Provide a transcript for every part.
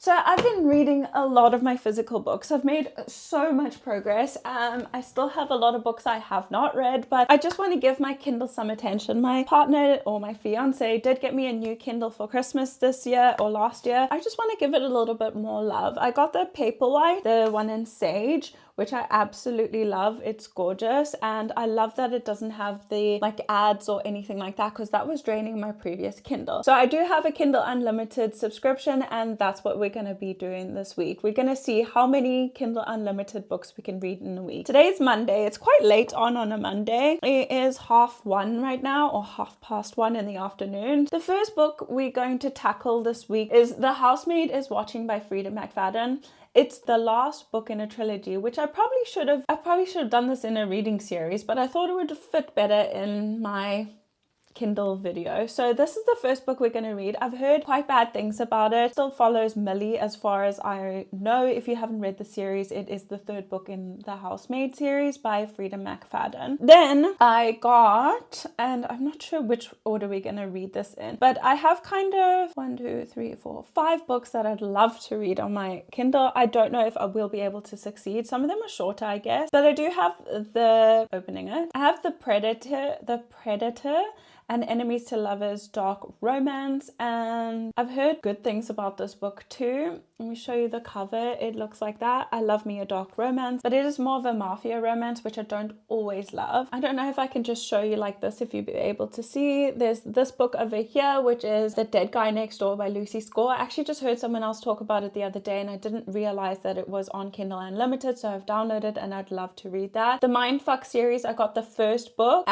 So I've been reading a lot of my physical books. I've made so much progress. I still have a lot of books I have not read, but I just want to give my Kindle some attention. My partner or my fiance did get me a new Kindle for Christmas this year or last year. I just want to give it a little bit more love. I got the Paperwhite, the one in Sage, which I absolutely love. It's gorgeous, and I love that it doesn't have the like ads or anything like that, because that was draining my previous Kindle. So I do have a Kindle Unlimited subscription, and that's what we're going to be doing this week. We're going to see how many Kindle Unlimited books we can read in a week. Today's Monday. It's quite late on a Monday. It is 1:30 right now, or 1:30 in the afternoon. The first book we're going to tackle this week is The Housemaid is Watching by Frida McFadden. It's the last book in a trilogy, which I probably should have done this in a reading series, but I thought it would fit better in my Kindle video. So this is the first book we're going to read. I've heard quite bad things about it. Still follows Millie as far as I know. If you haven't read the series, it is the third book in the Housemaid series by Frida McFadden. Then I got, and I'm not sure which order we're going to read this in, but I have kind of 5 books that I'd love to read on my Kindle. I don't know if I will be able to succeed. Some of them are shorter, I guess, but I do have I have The Predator and Enemies to Lovers Dark Romance, and I've heard good things about this book too. Let me show you the cover. It looks like that. I love me a dark romance, but it is more of a mafia romance, which I don't always love. I don't know if I can just show you like this, if you'll be able to see. There's this book over here, which is The Dead Guy Next Door by Lucy Score. I actually just heard someone else talk about it the other day, and I didn't realize that it was on Kindle Unlimited, so I've downloaded and I'd love to read that. The Mindfuck series, I got the first book.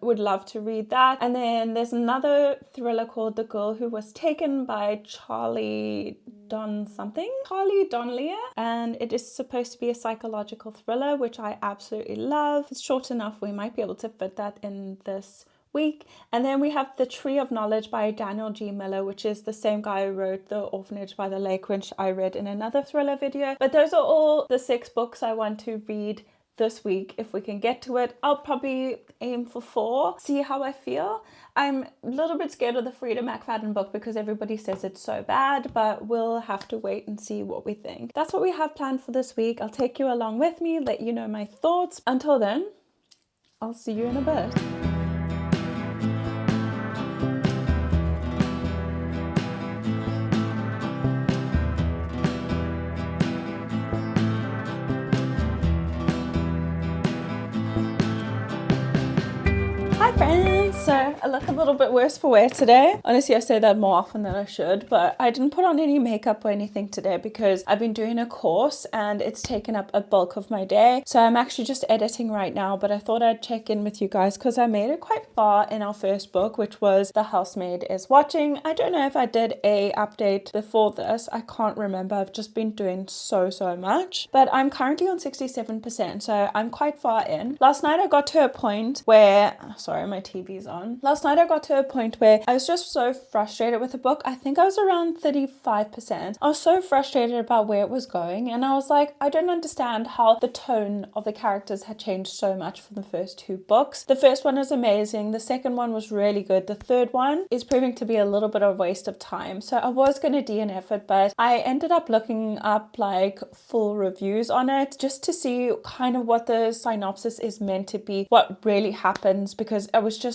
Would love to read that. And then there's another thriller called The Girl Who Was Taken by Charlie Donlier, and it is supposed to be a psychological thriller, which I absolutely love. It's short enough, we might be able to fit that in this week. And then we have The Tree of Knowledge by Daniel G. Miller, which is the same guy who wrote The Orphanage by the Lake, which I read in another thriller video. But those are all the 6 books I want to read this week. If we can get to it, I'll probably aim for 4, see how I feel. I'm a little bit scared of the Frida McFadden book because everybody says it's so bad, but we'll have to wait and see what we think. That's what we have planned for this week. I'll take you along with me, let you know my thoughts. Until then, I'll see you in a bit. Hi friends! So I look a little bit worse for wear today. Honestly, I say that more often than I should, but I didn't put on any makeup or anything today because I've been doing a course and it's taken up a bulk of my day. So I'm actually just editing right now, but I thought I'd check in with you guys because I made it quite far in our first book, which was The Housemaid is Watching. I don't know if I did a update before this. I can't remember. I've just been doing so much, but I'm currently on 67%, so I'm quite far in. Last night I got to a point where, sorry, my TV's on. Last night I got to a point where I was just so frustrated with the book. I think I was around 35%. I was so frustrated about where it was going, and I was like, I don't understand how the tone of the characters had changed so much from the first 2 books. The first one is amazing. The second one was really good. The third one is proving to be a little bit of a waste of time. So I was going to DNF it, but I ended up looking up like full reviews on it just to see kind of what the synopsis is meant to be, what really happens, because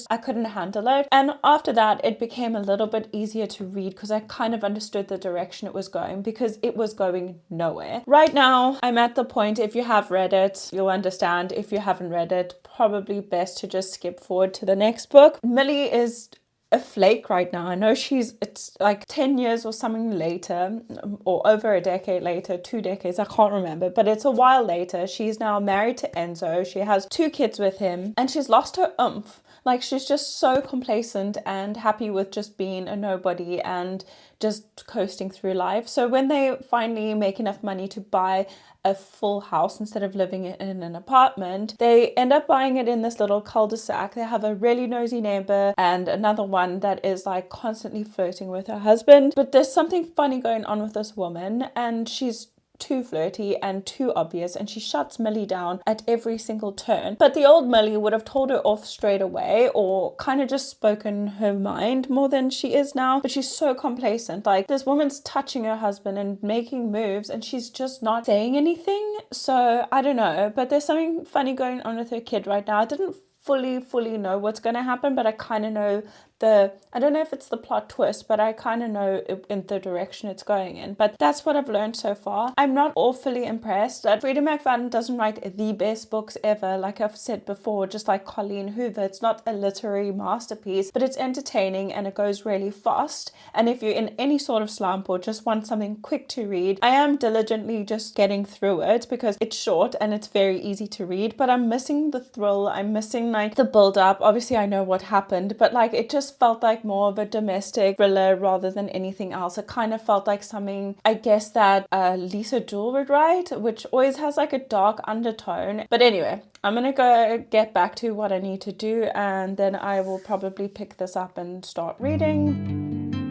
I couldn't handle it. And after that, it became a little bit easier to read because I kind of understood the direction it was going, because it was going nowhere. Right now, I'm at the point, if you have read it, you'll understand. If you haven't read it, probably best to just skip forward to the next book. Millie is a flake right now. I know it's like 10 years or something later, or over a decade later, 2 decades, I can't remember, but it's a while later. She's now married to Enzo. She has 2 kids with him, and she's lost her oomph. Like, she's just so complacent and happy with just being a nobody and just coasting through life. So when they finally make enough money to buy a full house instead of living in an apartment, they end up buying it in this little cul-de-sac. They have a really nosy neighbor and another one that is like constantly flirting with her husband. But there's something funny going on with this woman, and she's too flirty and too obvious, and she shuts Millie down at every single turn. But the old Millie would have told her off straight away, or kind of just spoken her mind more than she is now. But she's so complacent. Like, this woman's touching her husband and making moves, and she's just not saying anything. So I don't know, but there's something funny going on with her kid right now. I didn't fully know what's going to happen, but I kind of know I don't know if it's the plot twist, but I kind of know in the direction it's going in. But that's what I've learned so far. I'm not awfully impressed. Frida McFadden doesn't write the best books ever, like I've said before, just like Colleen Hoover. It's not a literary masterpiece, but it's entertaining and it goes really fast. And if you're in any sort of slump or just want something quick to read, I am diligently just getting through it because it's short and it's very easy to read, but I'm missing the thrill. I'm missing like the build up. Obviously I know what happened, but like it just felt like more of a domestic thriller rather than anything else. It kind of felt like something, I guess, that Lisa Jewell would write, which always has like a dark undertone. But anyway, I'm gonna go get back to what I need to do, and then I will probably pick this up and start reading.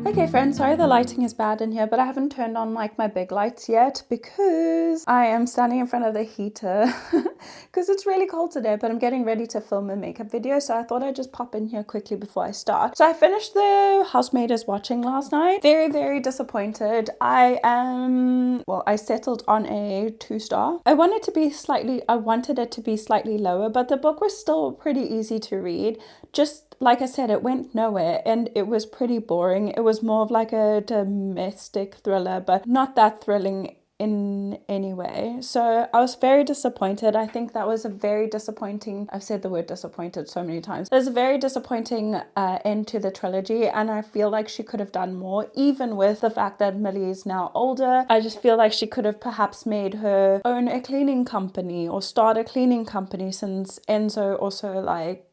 Okay friends, sorry the lighting is bad in here, but I haven't turned on like my big lights yet because I am standing in front of the heater because it's really cold today, but I'm getting ready to film a makeup video, so I thought I'd just pop in here quickly before I start. So I finished the Housemaid is Watching last night. Very disappointed. I settled on a 2-star. I wanted it to be slightly lower, but the book was still pretty easy to read. Just like I said, it went nowhere and it was pretty boring. It was more of like a domestic thriller, but not that thrilling in any way. So I was very disappointed. I think that was a very disappointing, I've said the word disappointed so many times. There's a very disappointing end to the trilogy, and I feel like she could have done more, even with the fact that Millie is now older. I just feel like she could have perhaps made her own a cleaning company or start a cleaning company, since Enzo also like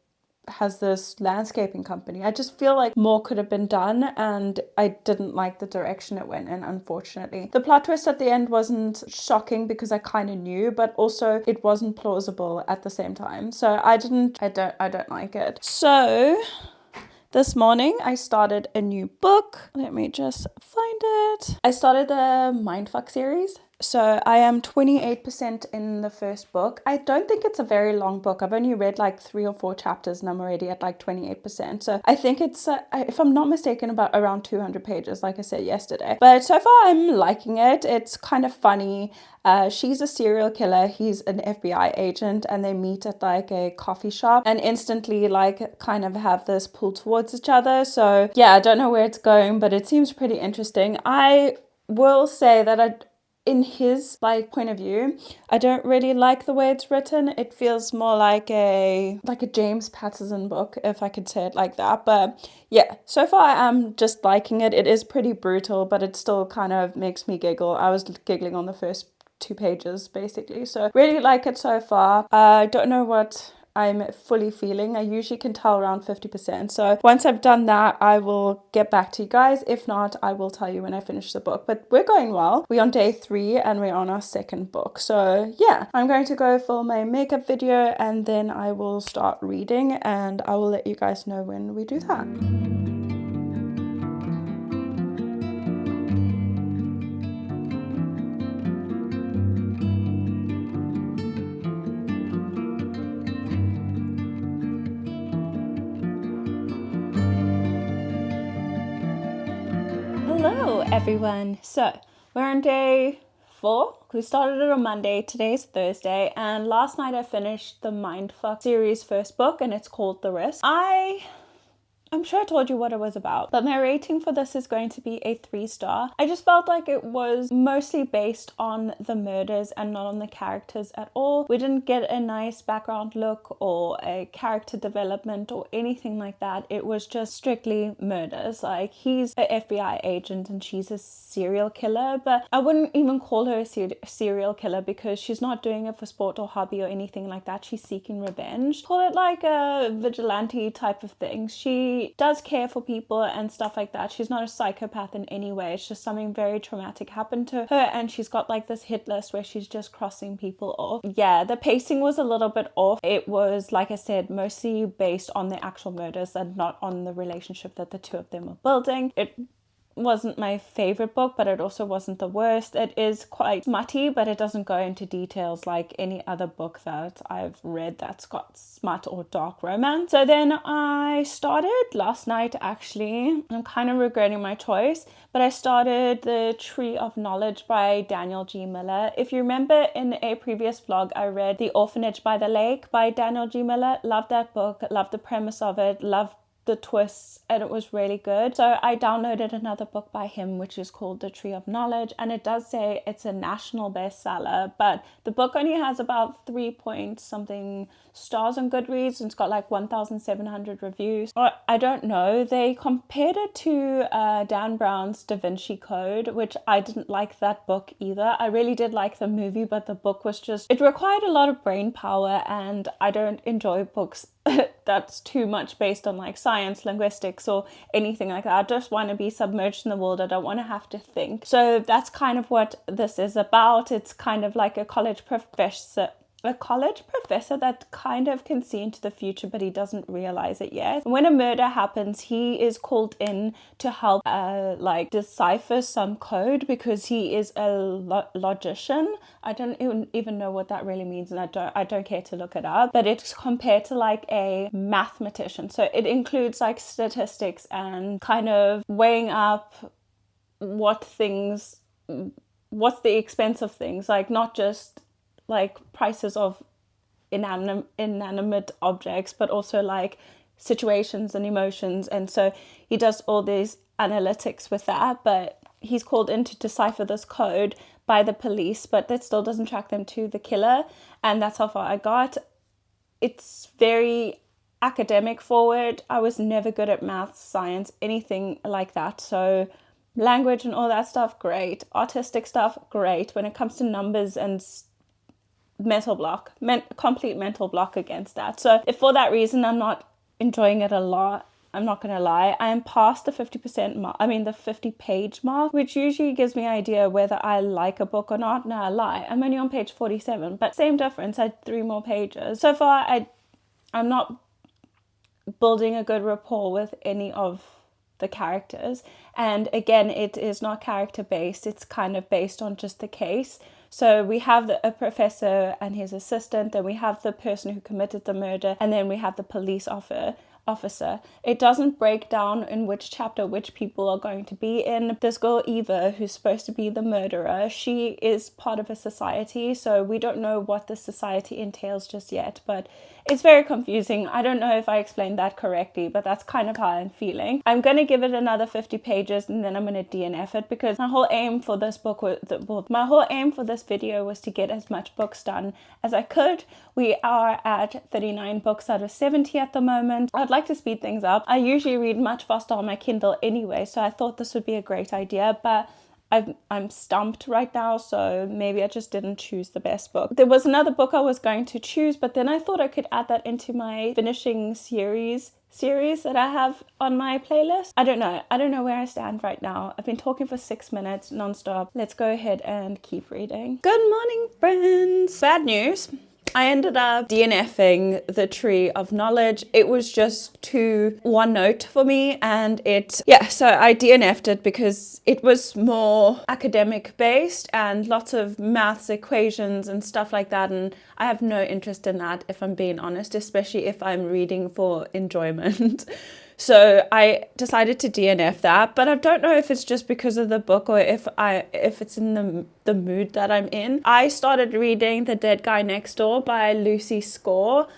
has this landscaping company. I just feel like more could have been done, and I didn't like the direction it went in, unfortunately. The plot twist at the end wasn't shocking because I kind of knew, but also it wasn't plausible at the same time. So I don't like it. So this morning I started a new book. Let me just find it. I started the Mindfuck series. So I am 28% in the first book. I don't think it's a very long book. I've only read like 3 or 4 chapters and I'm already at like 28%. So I think it's, if I'm not mistaken, about around 200 pages, like I said yesterday. But so far I'm liking it. It's kind of funny. She's a serial killer. He's an FBI agent, and they meet at like a coffee shop and instantly like kind of have this pull towards each other. So yeah, I don't know where it's going, but it seems pretty interesting. I will say that in his like point of view, I don't really like the way it's written. It feels more like a James Patterson book, if I could say it like that. But yeah, so far I'm just liking it. It is pretty brutal, but it still kind of makes me giggle. I was giggling on the first 2 pages basically. So really like it so far. I don't know what I'm fully feeling. I usually can tell around 50%. So once I've done that, I will get back to you guys. If not, I will tell you when I finish the book. But we're going well. We're on day 3 and we're on our second book. So yeah, I'm going to go film a makeup video and then I will start reading, and I will let you guys know when we do that. Hello everyone. So we're on day 4. We started it on Monday. Today's Thursday, and last night I finished the Mindfuck series first book, and it's called The Risk. I'm sure I told you what it was about, but my rating for this is going to be a 3-star. I just felt like it was mostly based on the murders and not on the characters at all. We didn't get a nice background look or a character development or anything like that. It was just strictly murders. Like, he's an FBI agent and she's a serial killer, but I wouldn't even call her a serial killer because she's not doing it for sport or hobby or anything like that. She's seeking revenge. Call it like a vigilante type of thing. She she does care for people and stuff like that. She's not a psychopath in any way. It's just something very traumatic happened to her, and she's got like this hit list where she's just crossing people off. Yeah, the pacing was a little bit off. It was, like I said, mostly based on the actual murders and not on the relationship that the two of them were building. It wasn't my favorite book, but it also wasn't the worst. It is quite smutty, but it doesn't go into details like any other book that I've read that's got smut or dark romance. So then I started last night, actually. I'm kind of regretting my choice, but I started The Tree of Knowledge by Daniel G. Miller. If you remember in a previous vlog, I read The Orphanage by the Lake by Daniel G. Miller. Loved that book, loved the premise of it, loved the twists, and it was really good. So I downloaded another book by him, which is called The Tree of Knowledge, and it does say it's a national bestseller, but the book only has about 3 point something stars on Goodreads, and it's got like 1,700 reviews. I don't know, they compared it to Dan Brown's Da Vinci Code, which I didn't like that book either. I really did like the movie, but the book was just, it required a lot of brain power, and I don't enjoy books that's too much based on like science, linguistics, or anything like that. I just want to be submerged in the world. I don't want to have to think. So that's kind of what this is about. It's kind of like a college professor that kind of can see into the future, but he doesn't realize it yet. When a murder happens, he is called in to help like decipher some code, because he is a logician. I don't even know what that really means, and I don't care to look it up, but it's compared to like a mathematician. So it includes like statistics and kind of weighing up what's the expense of things, like not just like prices of inanimate objects, but also like situations and emotions. And so he does all these analytics with that, but he's called in to decipher this code by the police, but that still doesn't track them to the killer. And that's how far I got. It's very academic forward. I was never good at math, science, anything like that. So language and all that stuff, great. Artistic stuff, great. When it comes to numbers and complete mental block against that. So if for that reason I'm not enjoying it a lot, I'm not gonna lie, I am past the 50% mark, the 50 page mark, which usually gives me an idea whether I like a book or not. No, I lie, I'm only on page 47, but same difference, I had 3 more pages. So far I'm not building a good rapport with any of the characters, and again, it is not character based, it's kind of based on just the case. So we have a professor and his assistant, then we have the person who committed the murder, and then we have the police officer. It doesn't break down in which chapter which people are going to be in. This girl Eva, who's supposed to be the murderer, she is part of a society, so we don't know what the society entails just yet, but it's very confusing. I don't know if I explained that correctly, but that's kind of how I'm feeling. I'm going to give it another 50 pages and then I'm going to DNF it, because my whole aim for this video was to get as much books done as I could. We are at 39 books out of 70 at the moment. I'd like to speed things up. I usually read much faster on my Kindle anyway, so I thought this would be a great idea, but I'm stumped right now, so maybe I just didn't choose the best book. There was another book I was going to choose, but then I thought I could add that into my finishing series that I have on my playlist. I don't know where I stand right now. I've been talking for 6 minutes non-stop. Let's go ahead and keep reading. Good morning, friends. Bad news. I ended up DNFing The Tree of Knowledge. It was just too one note for me, and so I DNF'd it because it was more academic based and lots of maths, equations and stuff like that, and I have no interest in that, if I'm being honest, especially if I'm reading for enjoyment. So I decided to DNF that, but I don't know if it's just because of the book or if it's in the mood that I'm in. I started reading The Dead Guy Next Door by Lucy Score.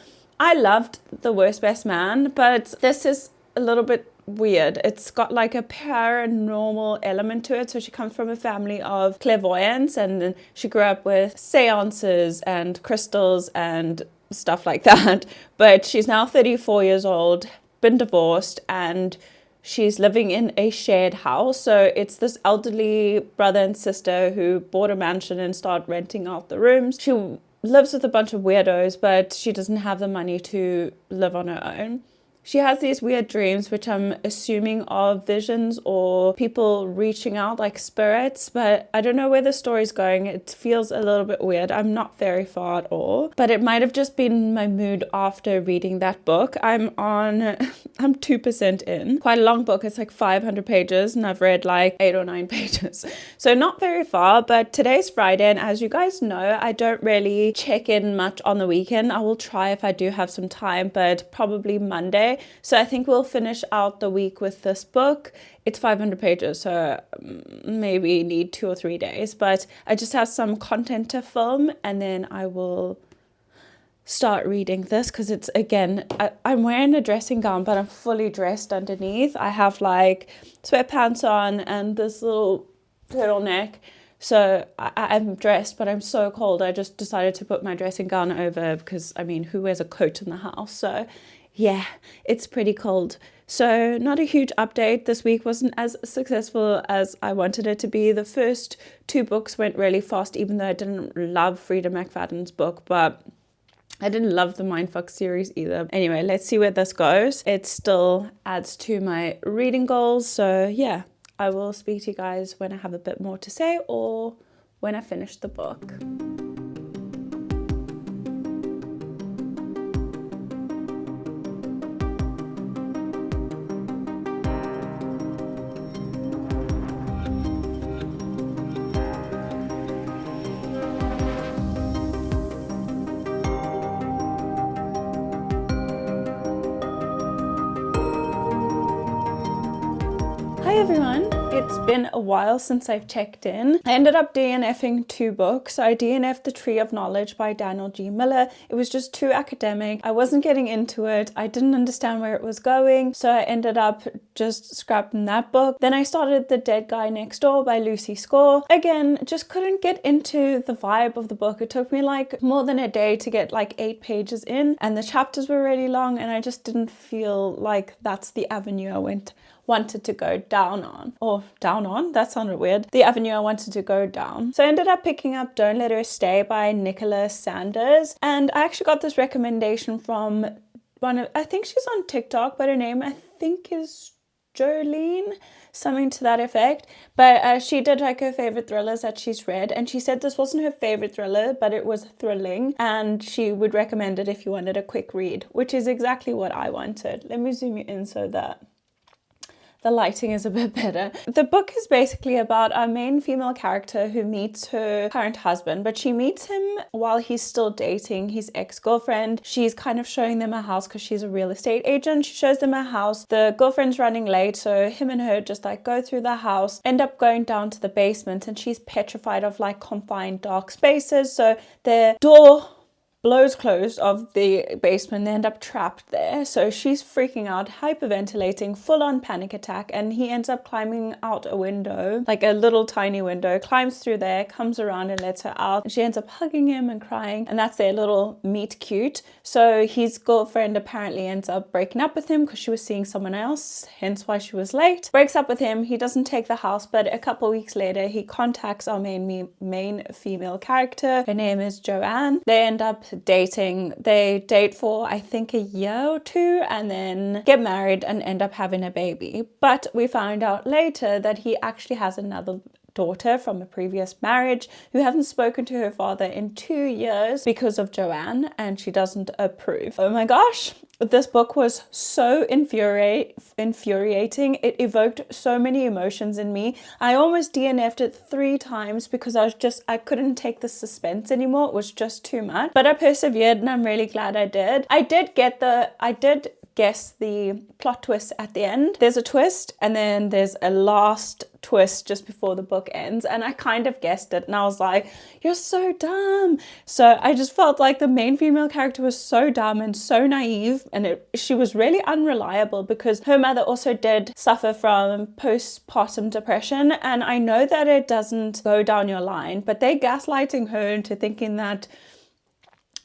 I loved The Worst Best Man, but this is a little bit weird. It's got like a paranormal element to it. So she comes from a family of clairvoyants, and then she grew up with seances and crystals and stuff like that. But she's now 34 years old, been divorced, and she's living in a shared house. So it's this elderly brother and sister who bought a mansion and started renting out the rooms. She lives with a bunch of weirdos, but she doesn't have the money to live on her own. She has these weird dreams, which I'm assuming are visions or people reaching out like spirits, but I don't know where the story's going. It feels a little bit weird. I'm not very far at all, but it might have just been my mood after reading that book. I'm 2% in. Quite a long book. It's like 500 pages and I've read like 8 or 9 pages. So not very far, but today's Friday, and as you guys know, I don't really check in much on the weekend. I will try if I do have some time, but probably Monday. So I think we'll finish out the week with this book. It's 500 pages, so maybe need 2 or 3 days, but I just have some content to film and then I will start reading this because it's, again, I'm wearing a dressing gown, but I'm fully dressed underneath. I have like sweatpants on and this little turtleneck. So I'm dressed, but I'm so cold. I just decided to put my dressing gown over because, I mean, who wears a coat in the house? So yeah, it's pretty cold. So not a huge update. This week wasn't as successful as I wanted it to be. The first 2 books went really fast, even though I didn't love Frida McFadden's book, but I didn't love the Mindfuck series either. Anyway, let's see where this goes. It still adds to my reading goals. So yeah, I will speak to you guys when I have a bit more to say or when I finish the book. Hi everyone, it's been a while since I've checked in. I ended up DNFing 2 books. I DNF'd The Tree of Knowledge by Daniel G. Miller. It was just too academic. I wasn't getting into it. I didn't understand where it was going, so I ended up just scrapping that book. Then I started The Dead Guy Next Door by Lucy Score. Again, just couldn't get into the vibe of the book. It took me like more than a day to get like 8 pages in, and the chapters were really long, and I just didn't feel like that's the avenue I wanted to go down on. That sounded weird. The avenue I wanted to go down. So I ended up picking up Don't Let Her Stay by Nicola Sanders. And I actually got this recommendation from I think she's on TikTok, but her name I think is Jolene, something to that effect. But she did like her favorite thrillers that she's read, and she said this wasn't her favorite thriller, but it was thrilling, and she would recommend it if you wanted a quick read, which is exactly what I wanted. Let me zoom you in so that the lighting is a bit better. The book is basically about our main female character who meets her current husband, but she meets him while he's still dating his ex-girlfriend. She's kind of showing them a house because she's a real estate agent. She shows them a house. The girlfriend's running late, so him and her just like go through the house, end up going down to the basement, and she's petrified of like confined dark spaces. So their door blows closed of the basement. They end up trapped there. So she's freaking out, hyperventilating, full-on panic attack, and he ends up climbing out a window, like a little tiny window, climbs through there, comes around and lets her out. And she ends up hugging him and crying, and that's their little meet cute. So his girlfriend apparently ends up breaking up with him because she was seeing someone else, hence why she was late. Breaks up with him. He doesn't take the house, but a couple weeks later he contacts our main female character. Her name is Joanne. They end up dating. They date for I think a year or 2 and then get married and end up having a baby. But we find out later that he actually has another daughter from a previous marriage who hasn't spoken to her father in 2 years because of Joanne, and she doesn't approve. Oh my gosh, this book was so infuriating. It evoked so many emotions in me. I almost DNF'd it 3 times because I couldn't take the suspense anymore. It was just too much. But I persevered, and I'm really glad I did. I did guess the plot twist at the end. There's a twist and then there's a last twist just before the book ends, and I kind of guessed it, and I was like, you're so dumb. So I just felt like the main female character was so dumb and so naive, and she was really unreliable because her mother also did suffer from postpartum depression, and I know that it doesn't go down your line, but they're gaslighting her into thinking that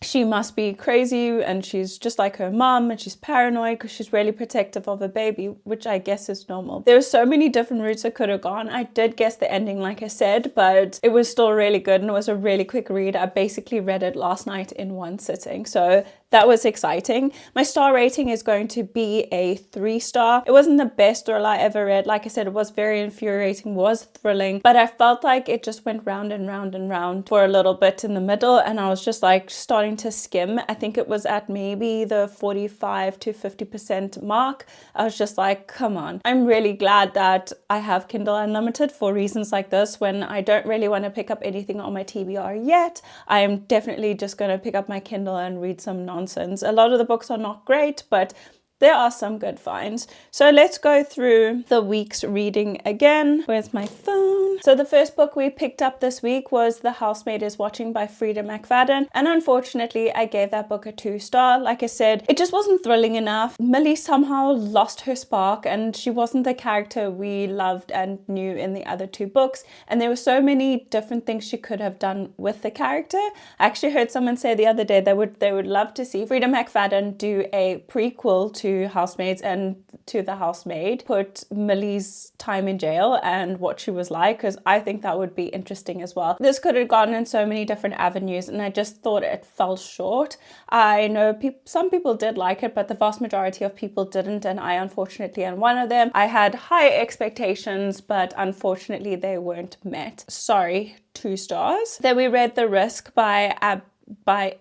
she must be crazy and she's just like her mom and she's paranoid because she's really protective of her baby, which I guess is normal. There were so many different routes I could have gone. I did guess the ending, like I said, but it was still really good and it was a really quick read. I basically read it last night in one sitting, so that was exciting. My star rating is going to be a 3-star. It wasn't the best thriller I ever read. Like I said, it was very infuriating, was thrilling, but I felt like it just went round and round and round for a little bit in the middle, and I was just like starting to skim. I think it was at maybe the 45 to 50% mark. I was just like, come on. I'm really glad that I have Kindle Unlimited for reasons like this. When I don't really want to pick up anything on my TBR yet, I am definitely just going to pick up my Kindle and read some nonsense. A lot of the books are not great, but there are some good finds. So let's go through the week's reading again. Where's my phone? So the first book we picked up this week was The Housemaid is Watching by Frida McFadden. And unfortunately, I gave that book a 2-star. Like I said, it just wasn't thrilling enough. Millie somehow lost her spark and she wasn't the character we loved and knew in the other 2 books. And there were so many different things she could have done with the character. I actually heard someone say the other day they would love to see Frida McFadden do a prequel to Housemaids and to The Housemaid, put Millie's time in jail and what she was like, because I think that would be interesting as well. This could have gone in so many different avenues and I just thought it fell short. I know some people did like it, but the vast majority of people didn't, and I unfortunately am one of them. I had high expectations, but unfortunately they weren't met. Sorry, 2 stars. Then we read The Risk by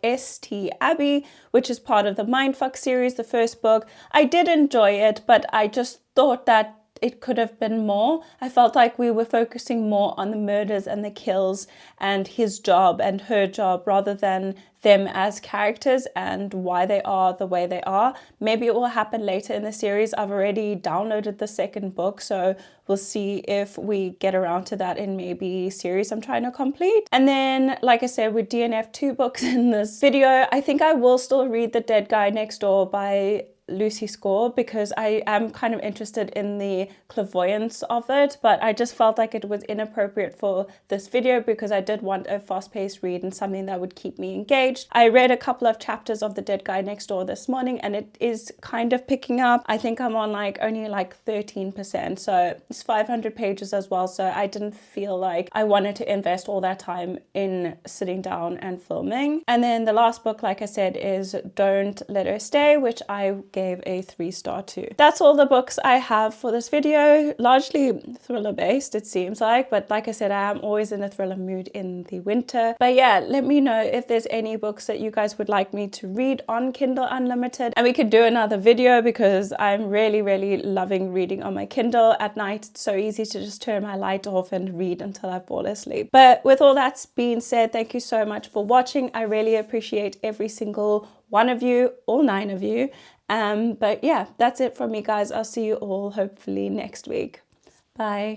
S.T. Abbey, which is part of the Mindfuck series, the first book. I did enjoy it, but I just thought that it could have been more. I felt like we were focusing more on the murders and the kills and his job and her job rather than them as characters and why they are the way they are. Maybe it will happen later in the series. I've already downloaded the second book, so we'll see if we get around to that in maybe series I'm trying to complete. And then, like I said, we DNF 2 books in this video. I think I will still read The Dead Guy Next Door by Lucy Score because I am kind of interested in the clairvoyance of it, but I just felt like it was inappropriate for this video because I did want a fast-paced read and something that would keep me engaged. I read a couple of chapters of The Dead Guy Next Door this morning and it is kind of picking up. I think I'm on only 13%, so it's 500 pages as well, so I didn't feel like I wanted to invest all that time in sitting down and filming. And then the last book, like I said, is Don't Let Her Stay, which I gave a 3-star to. That's all the books I have for this video, largely thriller based it seems like, but like I said, I am always in a thriller mood in the winter. But yeah, let me know if there's any books that you guys would like me to read on Kindle Unlimited, and we could do another video because I'm really loving reading on my Kindle at night. It's so easy to just turn my light off and read until I fall asleep. But with all that being said, thank you so much for watching. I really appreciate every single one of you, all 9 of you. But yeah, that's it from me, guys. I'll see you all hopefully next week. Bye.